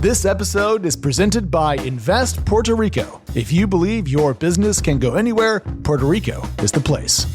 This episode is presented by Invest Puerto Rico. If you believe your business can go anywhere, Puerto Rico is the place.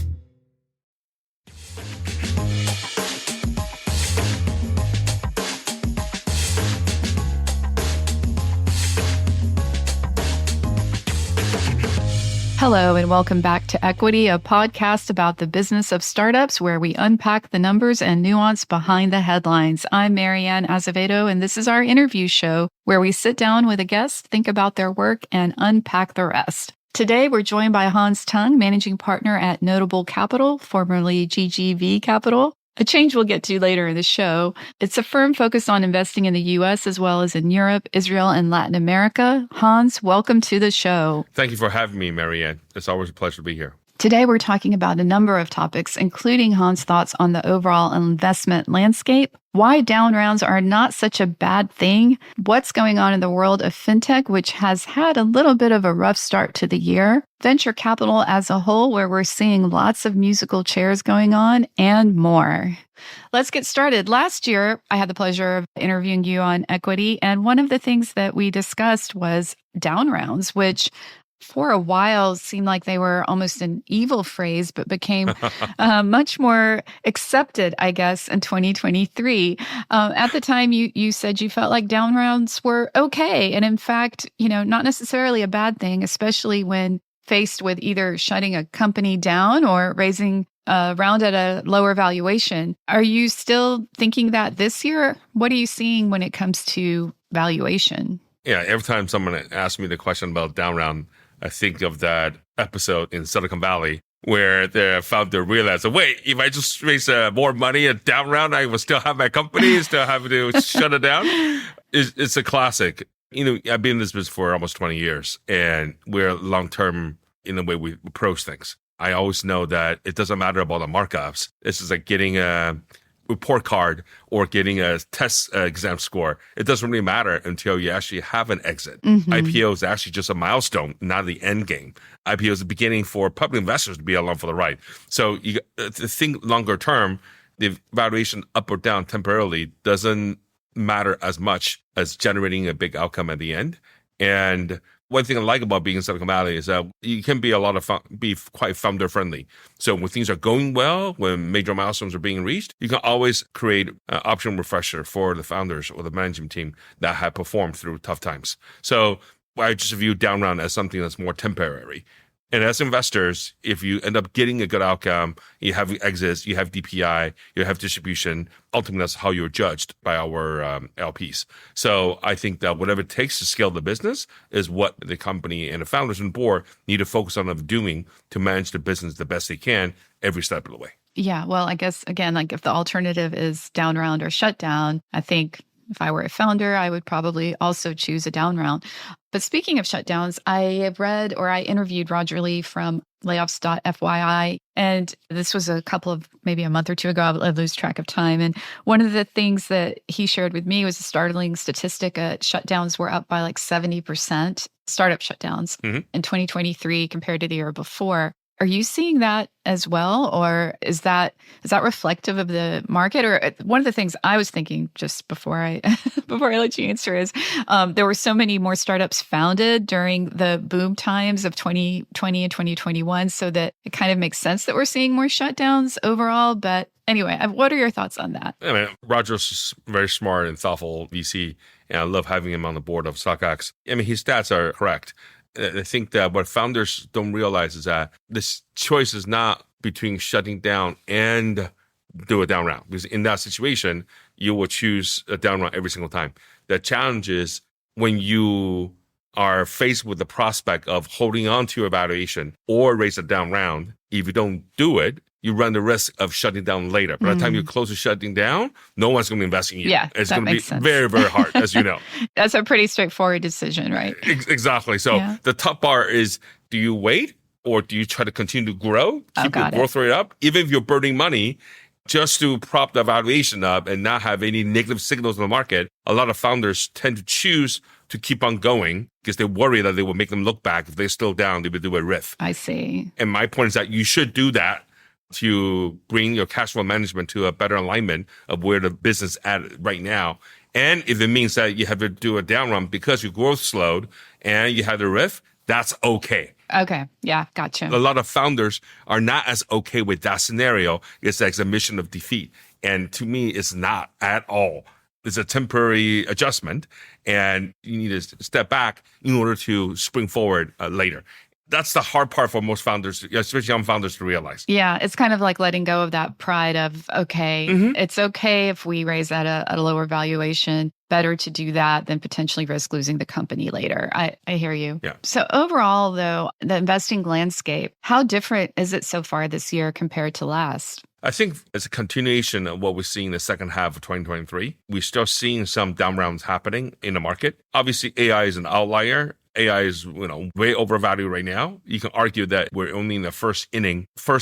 Hello, and welcome back to Equity, a podcast about the business of startups where we unpack the numbers and nuance behind the headlines. I'm Marianne Azevedo, and this is our interview show where we sit down with a guest, think about their work, and unpack the rest. Today, we're joined by Tung, managing partner at Notable Capital, formerly GGV Capital, a change we'll get to later in the show. It's a firm focused on investing in the U.S. as well as in Europe, Israel, and Latin America. Hans, welcome to the show. Thank you for having me, Marianne. It's always a pleasure to be here. Today, we're talking about a number of topics, including Hans' thoughts on the overall investment landscape, why down rounds are not such a bad thing, what's going on in the world of fintech, which has had a little bit of a rough start to the year, venture capital as a whole, where we're seeing lots of musical chairs going on, and more. Let's get started. Last year, I had the pleasure of interviewing you on Equity, and one of the things that we discussed was down rounds, which for a while seemed like they were almost an evil phrase, but became much more accepted, I guess, in 2023. At the time, you said you felt like down rounds were okay. And in fact, not necessarily a bad thing, especially when faced with either shutting a company down or raising a round at a lower valuation. Are you still thinking that this year? What are you seeing when it comes to valuation? Yeah, every time someone asks me the question about down round, I think of that episode in Silicon Valley where the founder realized, wait, if I just raise more money at down round, I will still have my company, still have to shut it down. It's a classic. I've been in this business for almost 20 years, and we're long-term in the way we approach things. I always know that it doesn't matter about the markups. It's just like getting a report card or getting a test exam score. It doesn't really matter until you actually have an exit. Mm-hmm. IPO is actually just a milestone, not the end game. IPO is the beginning for public investors to be along for the ride. So you think longer term, the valuation up or down temporarily doesn't matter as much as generating a big outcome at the end. And one thing I like about being in Silicon Valley is that you can be be quite founder friendly. So when things are going well, when major milestones are being reached, you can always create an option refresher for the founders or the management team that have performed through tough times. So I just view down round as something that's more temporary. And as investors, if you end up getting a good outcome, you have exits, you have DPI, you have distribution, ultimately that's how you're judged by our LPs. So I think that whatever it takes to scale the business is what the company and the founders and board need to focus on doing to manage the business the best they can every step of the way. Yeah, well, I guess, again, like if the alternative is down round or shut down, I think if I were a founder, I would probably also choose a down round. But speaking of shutdowns, I interviewed Roger Lee from layoffs.fyi, and this was maybe a month or two ago. I lose track of time. And one of the things that he shared with me was a startling statistic. Shutdowns were up by like 70%, startup shutdowns in 2023 compared to the year before. Are you seeing that as well, or is that reflective of the market? Or one of the things I was thinking just before I let you answer is there were so many more startups founded during the boom times of 2020 and 2021, so that it kind of makes sense that we're seeing more shutdowns overall. But anyway, what are your thoughts on that? I mean, Roger's very smart and thoughtful VC, and I love having him on the board of StockX. I mean, his stats are correct. I think that what founders don't realize is that this choice is not between shutting down and do a down round. Because in that situation, you will choose a down round every single time. The challenge is when you are faced with the prospect of holding on to your valuation or raise a down round. If you don't do it, you run the risk of shutting down later. By the time you're close to shutting down, no one's going to invest in you. Yeah, it's going to be sense. Very, very hard, as you know. That's a pretty straightforward decision, right? Exactly. So the tough part is, do you wait or do you try to continue to grow, keep your growth rate up, even if you're burning money, just to prop the valuation up and not have any negative signals in the market? A lot of founders tend to choose to keep on going because they worry that they will make them look back. If they're still down, they will do a riff. I see. And my point is that you should do that to bring your cash flow management to a better alignment of where the business is at right now. And if it means that you have to do a down round because your growth slowed and you had a riff, that's okay. Okay. Yeah. Gotcha. A lot of founders are not as okay with that scenario. It's like a mission of defeat. And to me, it's not at all. It's a temporary adjustment, and you need to step back in order to spring forward later. That's the hard part for most founders, especially young founders, to realize. Yeah, it's kind of like letting go of that pride of, okay, it's okay if we raise at a lower valuation. Better to do that than potentially risk losing the company later. I hear you. Yeah. So overall, though, the investing landscape, how different is it so far this year compared to last? I think it's a continuation of what we're seeing in the second half of 2023. We're still seeing some down rounds happening in the market. Obviously, AI is an outlier. AI is, way overvalued right now. You can argue that we're only in the first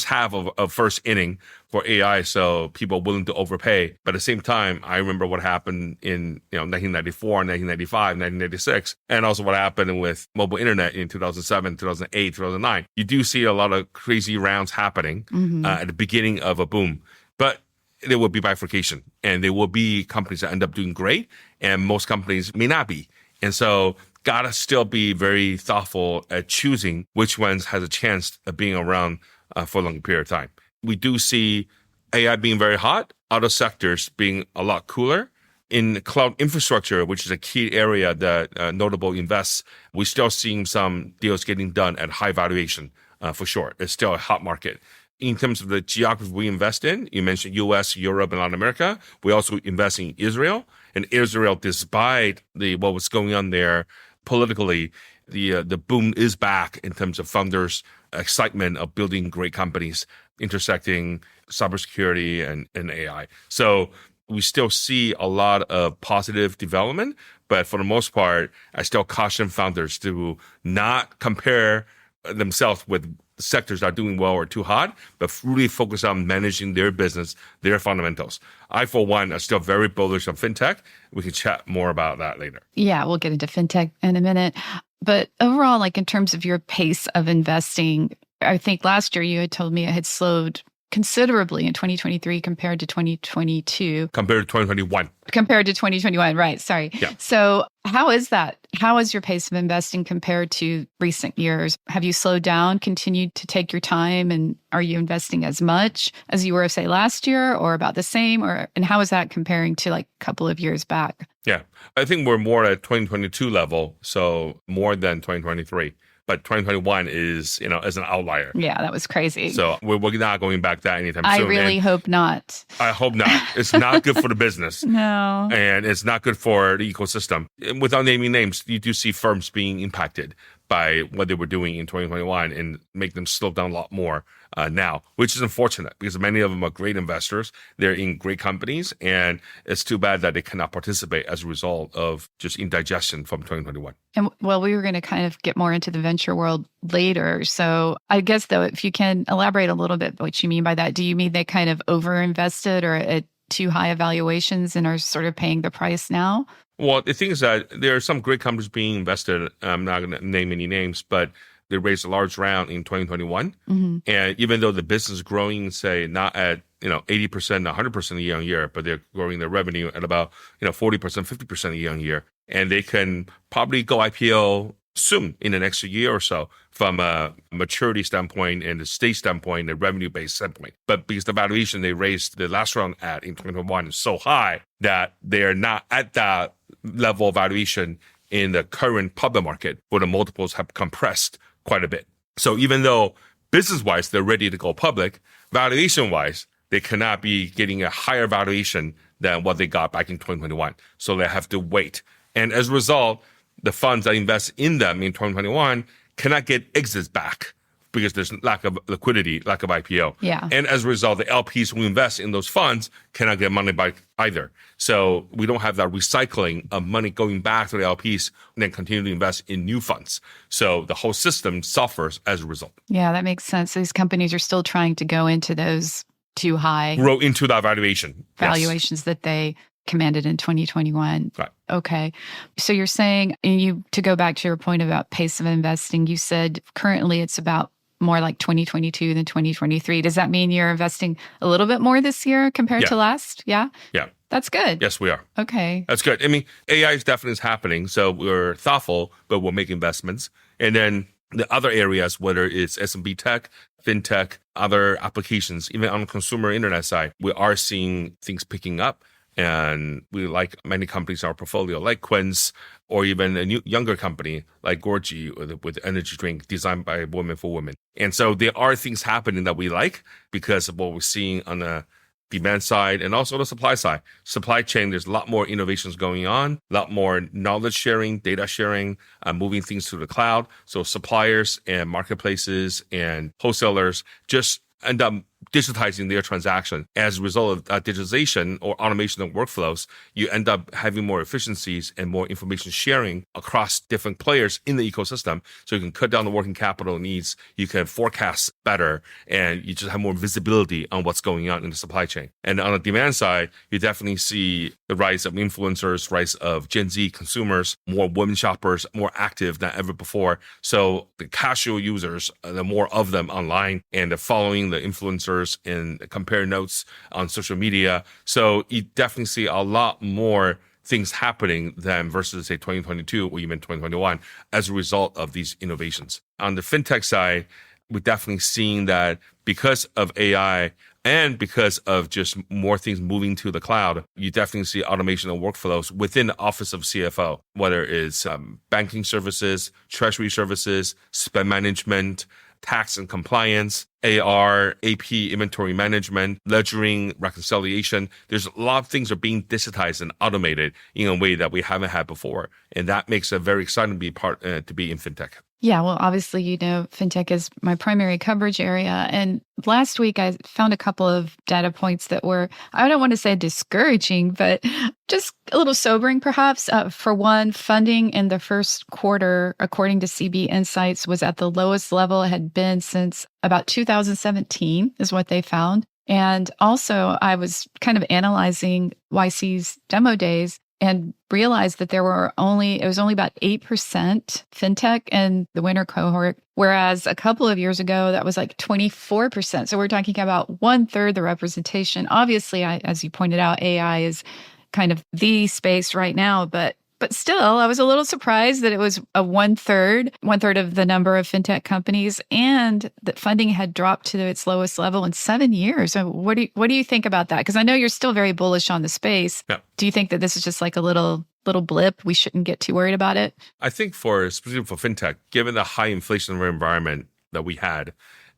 half of first inning for AI, so people are willing to overpay. But at the same time, I remember what happened in 1994, 1995, 1996, and also what happened with mobile internet in 2007, 2008, 2009. You do see a lot of crazy rounds happening at the beginning of a boom. But there will be bifurcation, and there will be companies that end up doing great, and most companies may not be. And so gotta still be very thoughtful at choosing which ones has a chance of being around for a longer period of time. We do see AI being very hot, other sectors being a lot cooler. In cloud infrastructure, which is a key area that Notable invests, we're still seeing some deals getting done at high valuation for sure. It's still a hot market. In terms of the geography we invest in, you mentioned US, Europe, and Latin America. We also invest in Israel. And Israel, despite what was going on there politically, the boom is back in terms of founders' excitement of building great companies, intersecting cybersecurity and AI. So we still see a lot of positive development, but for the most part, I still caution founders to not compare themselves with sectors that are doing well or too hot, but really focus on managing their business, their fundamentals. I, for one, are still very bullish on fintech. We can chat more about that later. Yeah, we'll get into fintech in a minute. But overall, like in terms of your pace of investing, I think last year you had told me it had slowed considerably in 2023 compared to 2022. Compared to 2021. Compared to 2021, right. Sorry. Yeah. So how is that? How is your pace of investing compared to recent years? Have you slowed down, continued to take your time, and are you investing as much as you were, say, last year, or about the same? And how is that comparing to like a couple of years back? Yeah, I think we're more at 2022 level, so more than 2023. But 2021 is, as an outlier. Yeah, that was crazy. So we're not going back that anytime soon. I really hope not. I hope not. It's not good for the business. No. And it's not good for the ecosystem. Without naming names, you do see firms being impacted by what they were doing in 2021 and make them slow down a lot more now, which is unfortunate because many of them are great investors. They're in great companies, and it's too bad that they cannot participate as a result of just indigestion from 2021. And well, we were going to kind of get more into the venture world later. So I guess, though, if you can elaborate a little bit what you mean by that, do you mean they kind of overinvested or at too high evaluations and are sort of paying the price now? Well, the thing is that there are some great companies being invested. I'm not going to name any names, but they raised a large round in 2021. Mm-hmm. And even though the business is growing, say, not at 80%, 100% year on year, but they're growing their revenue at about 40%, 50% year on year. And they can probably go IPO soon in the next year or so from a maturity standpoint and a stage standpoint, a revenue-based standpoint. But because the valuation they raised the last round at in 2021 is so high that they're not at that level of valuation in the current public market where the multiples have compressed quite a bit. So even though business-wise they're ready to go public, valuation-wise, they cannot be getting a higher valuation than what they got back in 2021. So they have to wait. And as a result, the funds that invest in them in 2021 cannot get exits back because there's lack of liquidity, lack of IPO. Yeah. And as a result, the LPs who invest in those funds cannot get money back either. So we don't have that recycling of money going back to the LPs and then continue to invest in new funds. So the whole system suffers as a result. Yeah, that makes sense. These companies are still trying to go into those too high grow into that valuations that they commanded in 2021. Right. Okay. So you're saying, and to go back to your point about pace of investing, you said currently it's about more like 2022 than 2023. Does that mean you're investing a little bit more this year compared to last? Yeah? Yeah. That's good. Yes, we are. Okay. That's good. I mean, AI is definitely happening. So we're thoughtful, but we'll make investments. And then the other areas, whether it's SMB tech, fintech, other applications, even on the consumer internet side, we are seeing things picking up. And we like many companies in our portfolio, like Quince, or even a younger company like Gorgie with energy drink designed by women for women. And so there are things happening that we like because of what we're seeing on the demand side and also the supply side. Supply chain, there's a lot more innovations going on, a lot more knowledge sharing, data sharing, moving things to the cloud. So suppliers and marketplaces and wholesalers just end up digitizing their transaction. As a result of digitization or automation of workflows, you end up having more efficiencies and more information sharing across different players in the ecosystem. So you can cut down the working capital needs, you can forecast better, and you just have more visibility on what's going on in the supply chain. And on the demand side, you definitely see the rise of influencers, rise of Gen Z consumers, more women shoppers, more active than ever before. So the casual users, the more of them online, and the following the influencers and compare notes on social media. So you definitely see a lot more things happening than versus, say, 2022 or even 2021 as a result of these innovations. On the fintech side, we're definitely seeing that because of AI and because of just more things moving to the cloud, you definitely see automation of workflows within the office of CFO, whether it's banking services, treasury services, spend management, tax and compliance, AR, AP, inventory management, ledgering, reconciliation. There's a lot of things are being digitized and automated in a way that we haven't had before. And that makes it very exciting to be to be in fintech. Yeah, well, obviously, fintech is my primary coverage area. And last week, I found a couple of data points that were, I don't want to say discouraging, but just a little sobering, perhaps. For one, funding in the first quarter, according to CB Insights, was at the lowest level it had been since about 2017, is what they found. And also, I was kind of analyzing YC's demo days and realized that it was only about 8% fintech in the winter cohort, whereas a couple of years ago, that was like 24%. So we're talking about 1/3 the representation. Obviously, as you pointed out, AI is kind of the space right now, but still, I was a little surprised that it was a 1/3 of the number of fintech companies, and that funding had dropped to its lowest level in 7 years. So what do you think about that? Because I know you're still very bullish on the space. Yeah. Do you think that this is just like a little blip? We shouldn't get too worried about it? I think specifically for fintech, given the high inflationary environment that we had,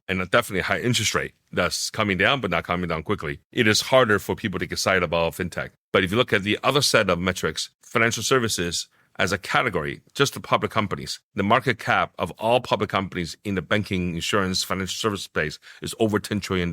and definitely a high interest rate that's coming down, but not coming down quickly, it is harder for people to get excited about fintech. But if you look at the other set of metrics, financial services as a category, just the public companies, the market cap of all public companies in the banking, insurance, financial service space is over $10 trillion.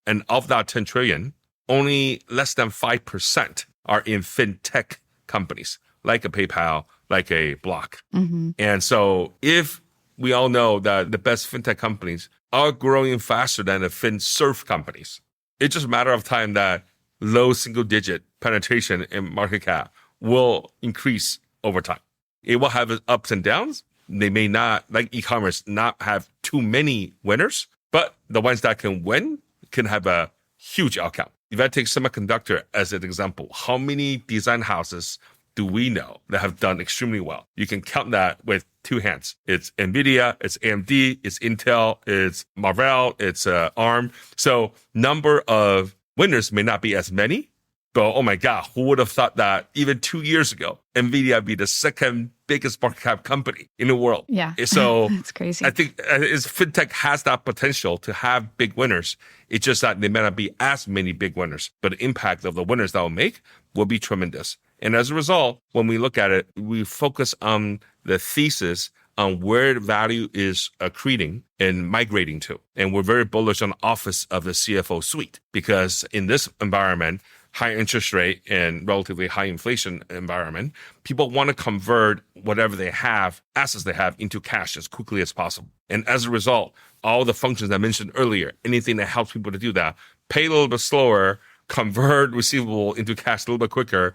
And of that 10 trillion, only less than 5% are in fintech companies, like a PayPal, like a Block. Mm-hmm. And so if we all know that the best fintech companies are growing faster than the FinServ companies, it's just a matter of time that low single-digit penetration in market cap will increase over time. It will have its ups and downs. They may not, like e-commerce, not have too many winners, but the ones that can win can have a huge outcome. If I take semiconductor as an example, how many design houses do we know that have done extremely well? You can count that with two hands. It's NVIDIA, it's AMD, it's Intel, it's Marvell, it's ARM. So number of winners may not be as many, but oh my God, who would have thought that even 2 years ago, NVIDIA would be the second biggest market cap company in the world? Yeah. So it's crazy. I think fintech has that potential to have big winners. It's just that they may not be as many big winners, but the impact of the winners that will make will be tremendous. And as a result, when we look at it, we focus on the thesis on where value is accreting and migrating to. And we're very bullish on office of the CFO suite, because in this environment, high interest rate and relatively high inflation environment, people want to convert whatever they have, assets they have, into cash as quickly as possible. And as a result, all the functions I mentioned earlier, anything that helps people to do that, pay a little bit slower, convert receivable into cash a little bit quicker,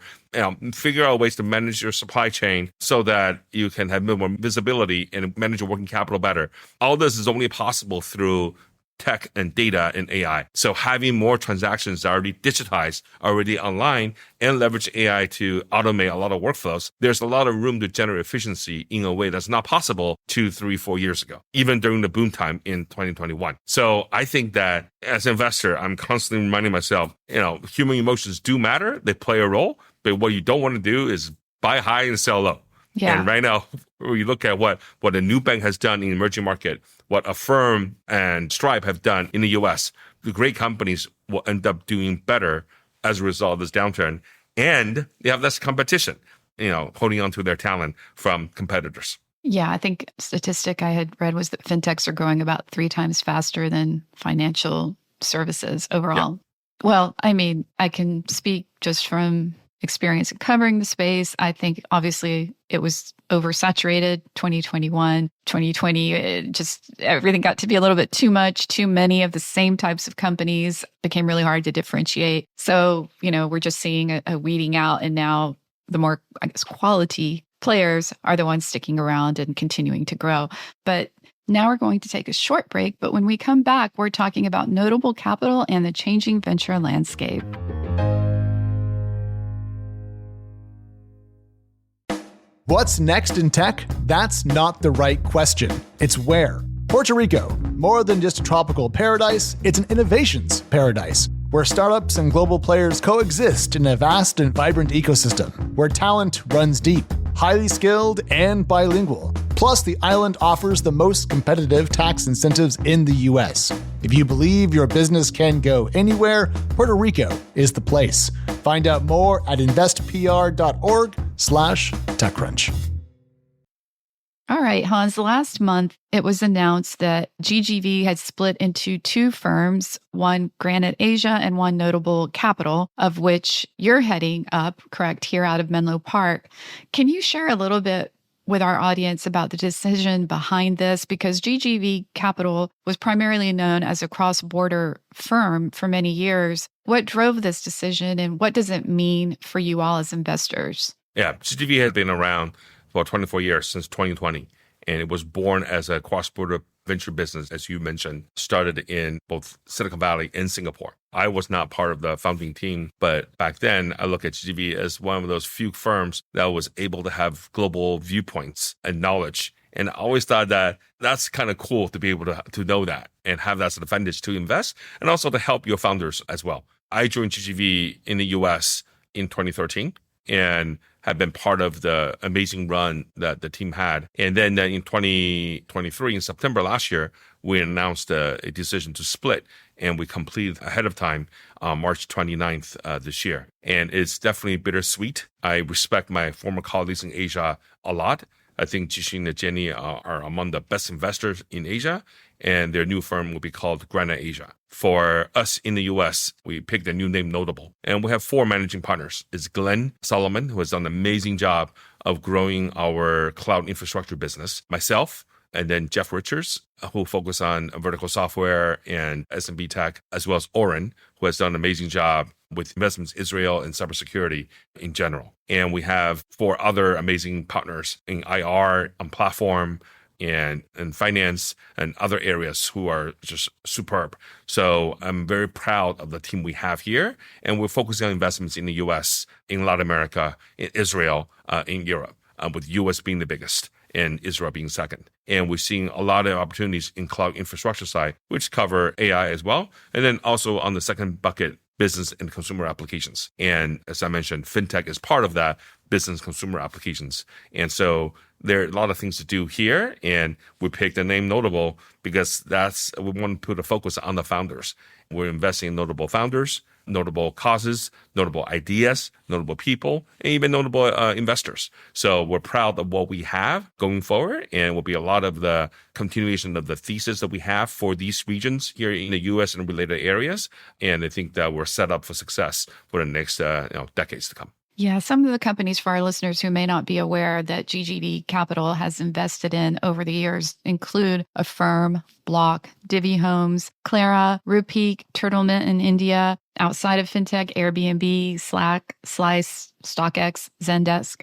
figure out ways to manage your supply chain so that you can have more visibility and manage your working capital better. All this is only possible through tech and data and AI. So having more transactions that are already digitized, already online, and leverage AI to automate a lot of workflows, there's a lot of room to generate efficiency in a way that's not possible 2, 3, 4 years ago, even during the boom time in 2021. So I think that as an investor, I'm constantly reminding myself, human emotions do matter. They play a role, but what you don't want to do is buy high and sell low. Yeah. And right now, we look at what a new bank has done in the emerging market, what Affirm and Stripe have done in the US. The great companies will end up doing better as a result of this downturn. And they have less competition, holding on to their talent from competitors. Yeah, I think a statistic I had read was that fintechs are growing about 3 times faster than financial services overall. Yeah. Well, I mean, I can speak just from experience in covering the space. I think obviously it was oversaturated 2021, 2020, just everything got to be a little bit too much, too many of the same types of companies, became really hard to differentiate. So, we're just seeing a weeding out, and now the more, quality players are the ones sticking around and continuing to grow. But now we're going to take a short break, but when we come back, we're talking about notable capital and the changing venture landscape. What's next in tech? That's not the right question. It's where. Puerto Rico, more than just a tropical paradise, it's an innovations paradise, where startups and global players coexist in a vast and vibrant ecosystem, where talent runs deep, highly skilled, and bilingual. Plus, the island offers the most competitive tax incentives in the US. If you believe your business can go anywhere, Puerto Rico is the place. Find out more at investpr.org/TechCrunch. All right, Hans, last month it was announced that GGV had split into 2 firms, one Granite Asia and one Notable Capital, of which you're heading up, correct, here out of Menlo Park. Can you share a little bit with our audience about the decision behind this? Because GGV Capital was primarily known as a cross-border firm for many years. What drove this decision, and what does it mean for you all as investors? Yeah, GGV has been around for 24 years, since 2020. And it was born as a cross-border venture business, as you mentioned, started in both Silicon Valley and Singapore. I was not part of the founding team, but back then I look at GGV as one of those few firms that was able to have global viewpoints and knowledge. And I always thought that that's kind of cool to be able to know that and have that as an advantage to invest and also to help your founders as well. I joined GGV in the US in 2013 and have been part of the amazing run that the team had. And then in 2023, in September last year, we announced a decision to split, and we completed ahead of time March 29th this year. And it's definitely bittersweet. I respect my former colleagues in Asia a lot. I think Jishin and Jenny are among the best investors in Asia, and their new firm will be called Granite Asia. For us in the US, we picked a new name, Notable, and we have 4 managing partners. It's Glenn Solomon, who has done an amazing job of growing our cloud infrastructure business, myself, and then Jeff Richards, who focus on vertical software and SMB tech, as well as Oren, who has done an amazing job with investments in Israel and cybersecurity in general. And we have 4 other amazing partners in IR, on platform, and finance and other areas who are just superb. So I'm very proud of the team we have here. And we're focusing on investments in the US, in Latin America, in Israel, in Europe, with US being the biggest and Israel being second. And we're seeing a lot of opportunities in cloud infrastructure side, which cover AI as well. And then also on the second bucket, business and consumer applications. And as I mentioned, fintech is part of that, business consumer applications. And so there are a lot of things to do here. And we picked the name Notable because we want to put a focus on the founders. We're investing in notable founders, notable causes, notable ideas, notable people, and even notable investors. So we're proud of what we have going forward, and will be a lot of the continuation of the thesis that we have for these regions here in the U.S. and related areas. And I think that we're set up for success for the next decades to come. Yeah, some of the companies for our listeners who may not be aware that GGV Capital has invested in over the years include Affirm, Block, Divvy Homes, Clara, Rupeek, Turtlemint in India, outside of fintech, Airbnb, Slack, Slice, StockX, Zendesk.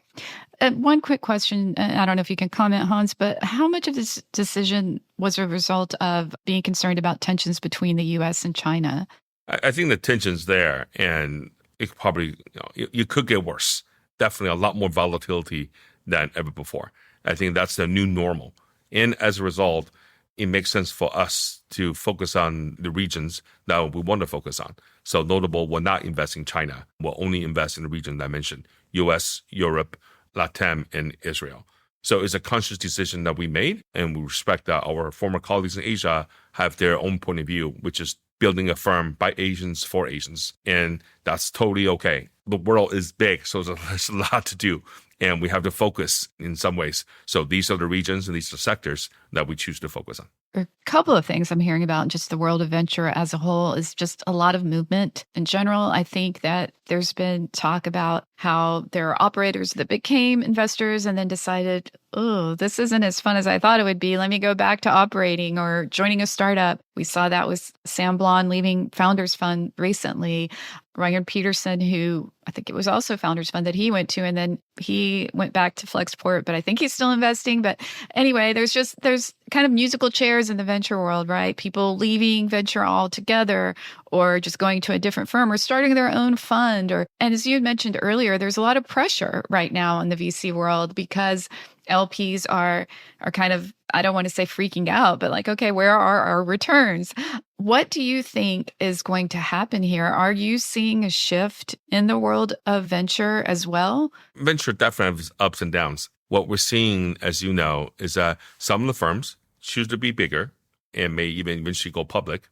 One quick question. I don't know if you can comment, Hans, but how much of this decision was a result of being concerned about tensions between the U.S. and China? I think the tension's there, and it probably, you could get worse. Definitely a lot more volatility than ever before. I think that's the new normal. And as a result, it makes sense for us to focus on the regions that we want to focus on. So notable, we'll not invest in China. We'll only invest in the region that I mentioned, US, Europe, Latam, and Israel. So it's a conscious decision that we made, and we respect that our former colleagues in Asia have their own point of view, which is building a firm by Asians for Asians. And that's totally okay. The world is big, so there's a lot to do. And we have to focus in some ways. So these are the regions and these are the sectors that we choose to focus on. A couple of things I'm hearing about in just the world of venture as a whole is just a lot of movement. In general, I think that there's been talk about how there are operators that became investors and then decided, oh, this isn't as fun as I thought it would be. Let me go back to operating or joining a startup. We saw that with Sam Blon leaving Founders Fund recently. Ryan Peterson, who I think it was also Founders Fund that he went to, and then he went back to Flexport, but I think he's still investing. But anyway, there's kind of musical chairs in the venture world, right? People leaving venture altogether or just going to a different firm or starting their own fund. And as you had mentioned earlier, there's a lot of pressure right now in the VC world because LPs are kind of, I don't want to say freaking out, but like, okay, where are our returns? What do you think is going to happen here? Are you seeing a shift in the world of venture as well? Venture definitely has ups and downs. What we're seeing, as you know, is that some of the firms choose to be bigger and may even eventually go public,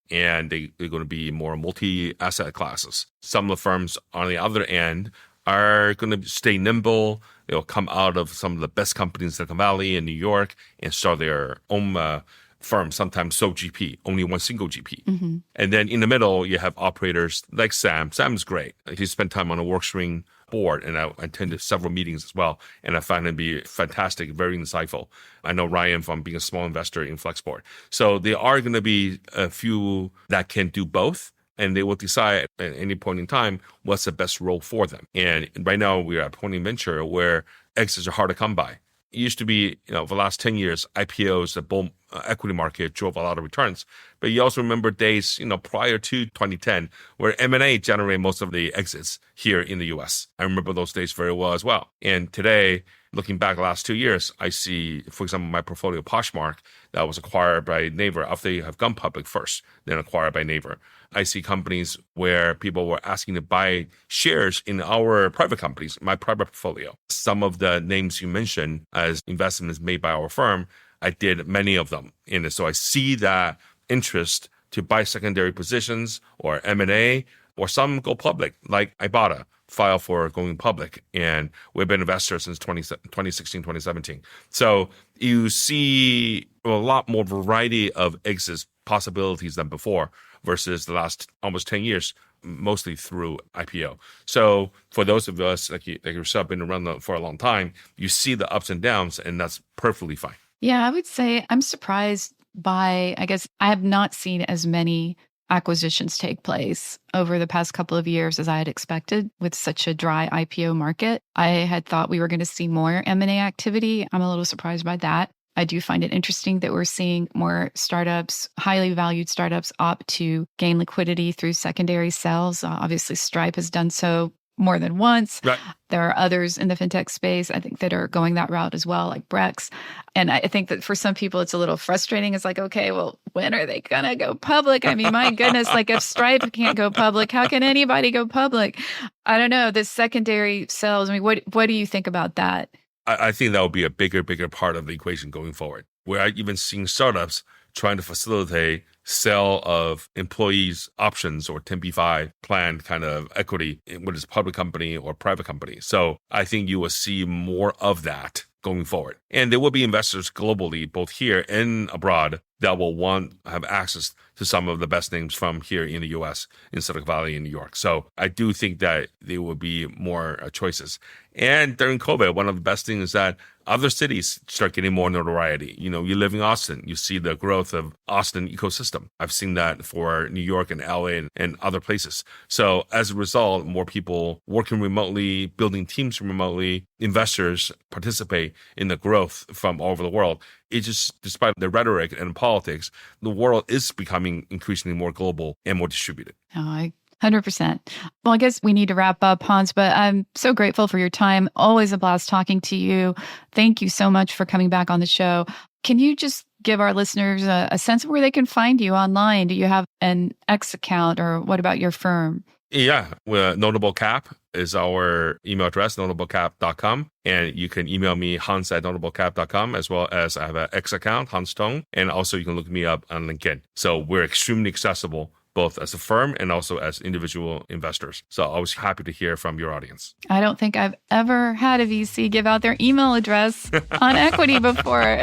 and they're going to be more multi-asset classes. Some of the firms on the other end are going to stay nimble. They'll come out of some of the best companies in Silicon Valley and New York and start their own firm, sometimes sole GP, only one single GP. Mm-hmm. And then in the middle, you have operators like Sam. Sam's great. He spent time on a workstream board, and I attended several meetings as well, and I found him to be fantastic, very insightful. I know Ryan from being a small investor in Flexport. So there are going to be a few that can do both, and they will decide at any point in time what's the best role for them. And right now we are at a point in venture where exits are hard to come by. It used to be, for the last 10 years, IPOs, the bull equity market drove a lot of returns. But you also remember days, prior to 2010, where M&A generated most of the exits here in the US. I remember those days very well as well. And today, looking back the last 2 years, I see, for example, my portfolio Poshmark that was acquired by Naver after they have gone public first, then acquired by Naver. I see companies where people were asking to buy shares in our private companies, my private portfolio. Some of the names you mentioned as investments made by our firm, I did many of them in it. So I see that interest to buy secondary positions or M&A, or some go public, like Ibotta file for going public. And we've been investors since 2016, 2017. So you see a lot more variety of exit possibilities than before versus the last almost 10 years, mostly through IPO. So for those of us like yourself, been around for a long time, you see the ups and downs, and that's perfectly fine. Yeah, I would say I'm surprised by, I guess, I have not seen as many acquisitions take place over the past couple of years as I had expected with such a dry IPO market. I had thought we were going to see more M&A activity. I'm a little surprised by that. I do find it interesting that we're seeing more startups, highly valued startups, opt to gain liquidity through secondary sales. Obviously, Stripe has done so more than once. Right. There are others in the fintech space, I think, that are going that route as well, like Brex. And I think that for some people, it's a little frustrating. It's like, okay, well, when are they going to go public? I mean, my goodness, like if Stripe can't go public, how can anybody go public? I don't know. This secondary sales, I mean, what do you think about that? I think that will be a bigger part of the equation going forward. We're even seeing startups trying to facilitate sale of employees' options or 10b5 plan kind of equity, whether it's a public company or private company. So I think you will see more of that going forward. And there will be investors globally, both here and abroad, that will have access to some of the best names from here in the US, in Silicon Valley and New York. So I do think that there will be more choices. And during COVID, one of the best things is that other cities start getting more notoriety. You live in Austin, you see the growth of Austin ecosystem. I've seen that for New York and LA and other places. So as a result, more people working remotely, building teams remotely, investors participate in the growth from all over the world. It just, despite the rhetoric and politics, the world is becoming increasingly more global and more distributed. 100%. Well, I guess we need to wrap up, Hans, but I'm so grateful for your time. Always a blast talking to you. Thank you so much for coming back on the show. Can you just give our listeners a sense of where they can find you online? Do you have an X account, or what about your firm? Yeah, Notable Cap is our email address, notablecap.com. And you can email me, hans@notablecap.com, as well as I have an X account, Hans Tung. And also you can look me up on LinkedIn. So we're extremely accessible, both as a firm and also as individual investors. So I was happy to hear from your audience. I don't think I've ever had a VC give out their email address on equity before.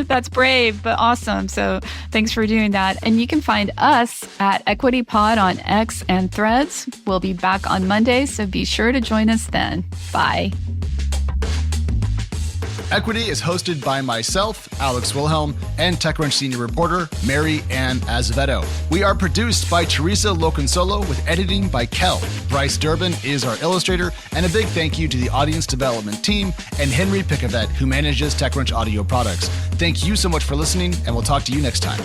That's brave, but awesome. So thanks for doing that. And you can find us at Equity Pod on X and Threads. We'll be back on Monday, so be sure to join us then. Bye. Equity is hosted by myself, Alex Wilhelm, and TechCrunch senior reporter, Mary Ann Azevedo. We are produced by Teresa Loconsolo with editing by Kel. Bryce Durbin is our illustrator, and a big thank you to the audience development team and Henry Pickavet, who manages TechCrunch audio products. Thank you so much for listening, and we'll talk to you next time.